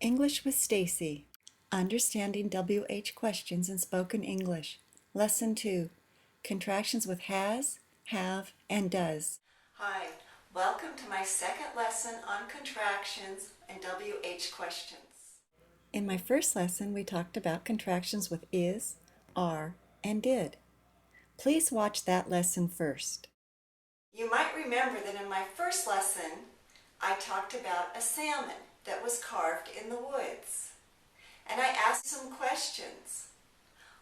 English with Stacy. Understanding WH questions in spoken English. Lesson 2. Contractions with has, have, and does. Hi, welcome to my second lesson on contractions and WH questions. In my first lesson, we talked about contractions with is, are, and did. Please watch that lesson first. You might remember that in my first lesson, I talked about a salmon that was carved in the woods. And I asked some questions.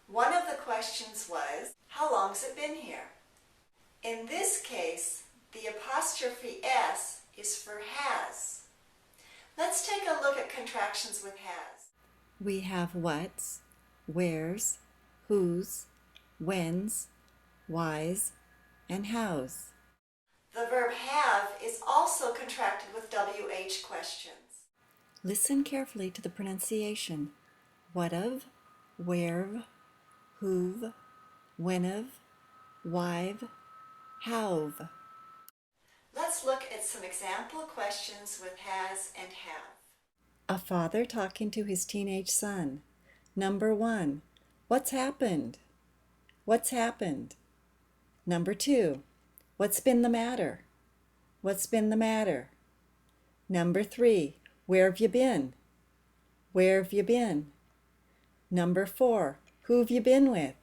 One of the questions was, how long's it been here? In this case, the apostrophe S is for has. Let's take a look at contractions with has. We have what's, where's, whose, when's, why's, and how's. The verb have is also contracted with WH questions. Listen carefully to the pronunciation. What of, where've, who've, when've, why've, how've. Let's look at some example questions with has and have. A father talking to his teenage son. Number 1, what's happened? What's happened? Number 2, what's been the matter? What's been the matter? Number 3, where have you been? Where have you been? Number 4, who've you been with?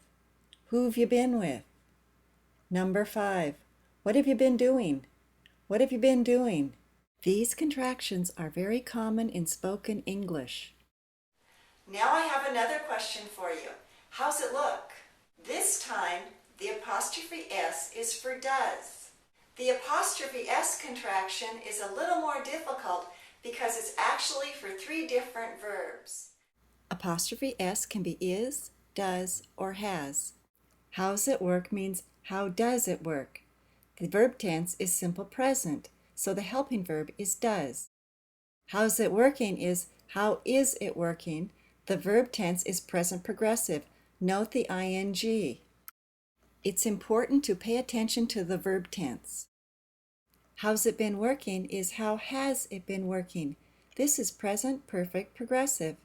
Who've you been with? Number 5, what have you been doing? What have you been doing? These contractions are very common in spoken English. Now I have another question for you. How's it look? This time, the apostrophe S is for does. The apostrophe S contraction is a little more difficult because it's actually for 3 different verbs. Apostrophe S can be is, does, or has. How's it work means how does it work? The verb tense is simple present, so the helping verb is does. How's it working is how is it working? The verb tense is present progressive. Note the ing. It's important to pay attention to the verb tense. How's it been working is how has it been working? This is present perfect progressive.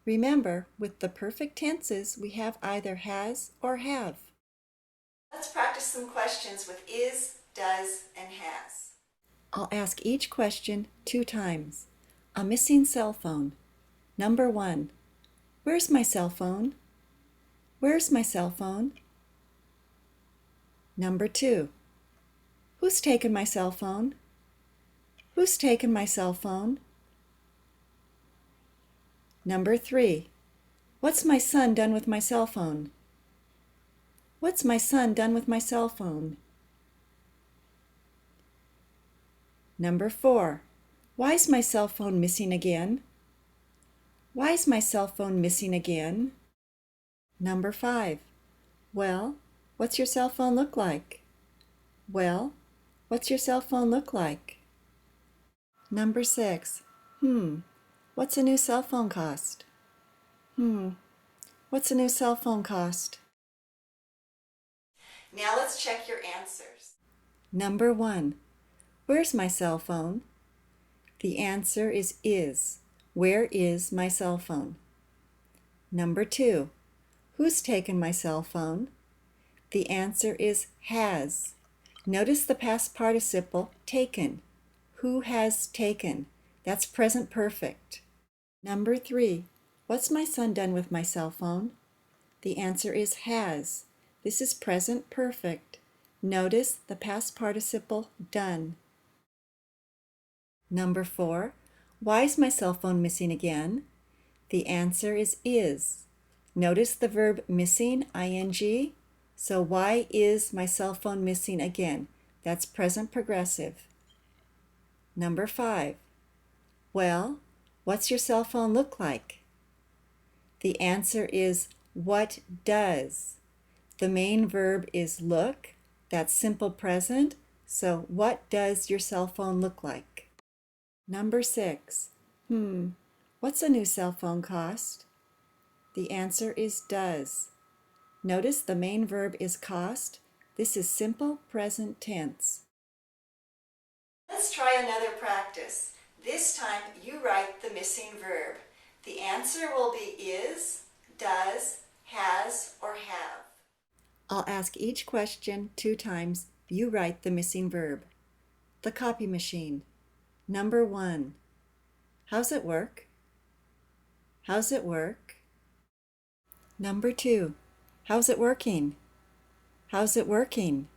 Remember, with the perfect tenses, we have either has or have. Let's practice some questions with is, does, and has. I'll ask each question 2 times. A missing cell phone. Number 1, where's my cell phone? Where's my cell phone? Number 2, who's taken my cell phone? Who's taken my cell phone? Number 3, what's my son done with my cell phone? What's my son done with my cell phone? Number 4, why's my cell phone missing again? Why's my cell phone missing again? Number 5, well, what's your cell phone look like? Well, what's your cell phone look like? Number 6, what's a new cell phone cost? What's a new cell phone cost? Now let's check your answers. Number 1, where's my cell phone? The answer is. Where is my cell phone? Number 2, who's taken my cell phone? The answer is has. Notice the past participle taken. Who has taken? That's present perfect. Number 3, what's my son done with my cell phone? The answer is has. This is present perfect. Notice the past participle done. Number 4, why's my cell phone missing again? The answer is. Notice the verb missing, ing. So why is my cell phone missing again? That's present progressive. Number 5, well, what's your cell phone look like? The answer is what does. The main verb is look. That's simple present. So what does your cell phone look like? Number 6, what's a new cell phone cost? The answer is does. Notice the main verb is cost. This is simple present tense. Let's try another practice. This time you write the missing verb. The answer will be is, does, has, or have. I'll ask each question 2 times. You write the missing verb. The copy machine. Number 1. How's it work? How's it work? Number 2. How's it working? How's it working?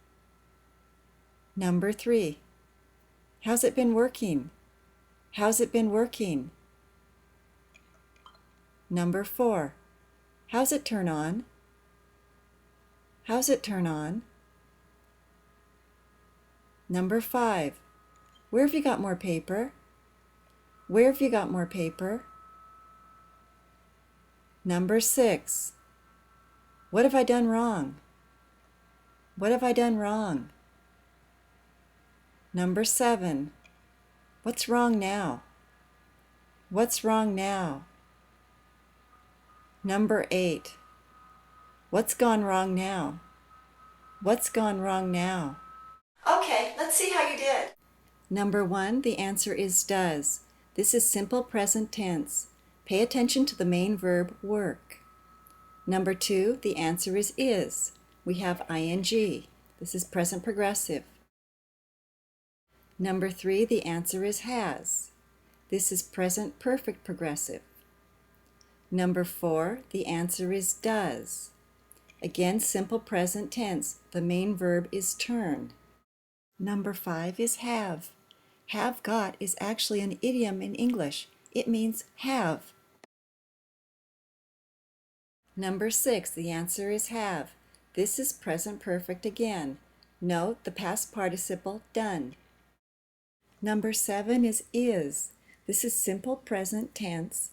Number 3. How's it been working? How's it been working? Number 4. How's it turn on? How's it turn on? Number 5. Where have you got more paper? Where have you got more paper? Number 6. What have I done wrong? What have I done wrong? Number 7. What's wrong now? What's wrong now? Number 8. What's gone wrong now? What's gone wrong now? Okay, let's see how you did. Number 1, the answer is does. This is simple present tense. Pay attention to the main verb work. Number 2, the answer is. We have ing. This is present progressive. Number 3, the answer is has. This is present perfect progressive. Number 4, the answer is does. Again, simple present tense. The main verb is turn. Number 5 is have. Have got is actually an idiom in English. It means have. Number 6, the answer is have. This is present perfect again. Note the past participle done. Number 7 is. This is simple present tense.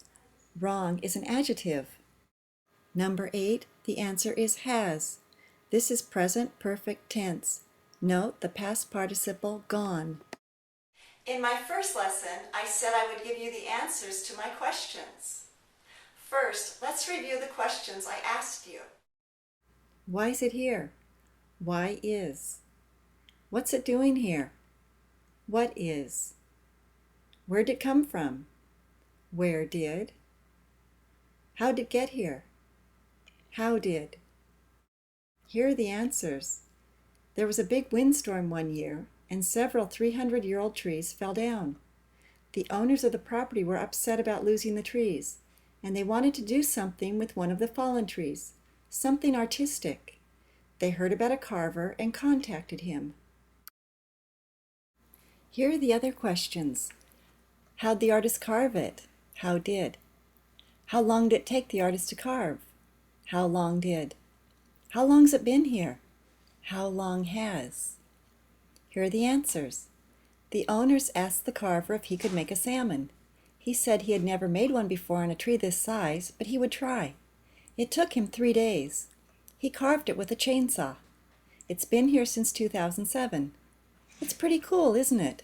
Wrong is an adjective. Number 8, the answer is has. This is present perfect tense. Note the past participle gone. In my first lesson, I said I would give you the answers to my questions. First, let's review the questions I asked you. Why is it here? Why is? What's it doing here? What is? Where did it come from? Where did? How did it get here? How did? Here are the answers. There was a big windstorm one year, and several 300-year-old trees fell down. The owners of the property were upset about losing the trees, and they wanted to do something with one of the fallen trees, something artistic. They heard about a carver and contacted him. Here are the other questions. How'd the artist carve it? How did? How long did it take the artist to carve? How long did? How long's it been here? How long has? Here are the answers. The owners asked the carver if he could make a salmon. He said he had never made one before on a tree this size, but he would try. It took him 3 days. He carved it with a chainsaw. It's been here since 2007. It's pretty cool, isn't it?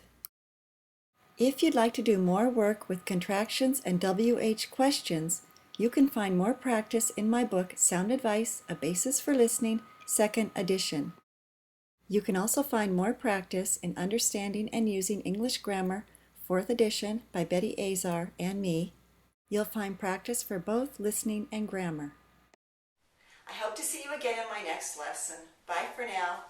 If you'd like to do more work with contractions and WH questions, you can find more practice in my book, Sound Advice, A Basis for Listening, 2nd edition. You can also find more practice in understanding and using English grammar, 4th edition by Betty Azar and me. You'll find practice for both listening and grammar. I hope to see you again in my next lesson. Bye for now.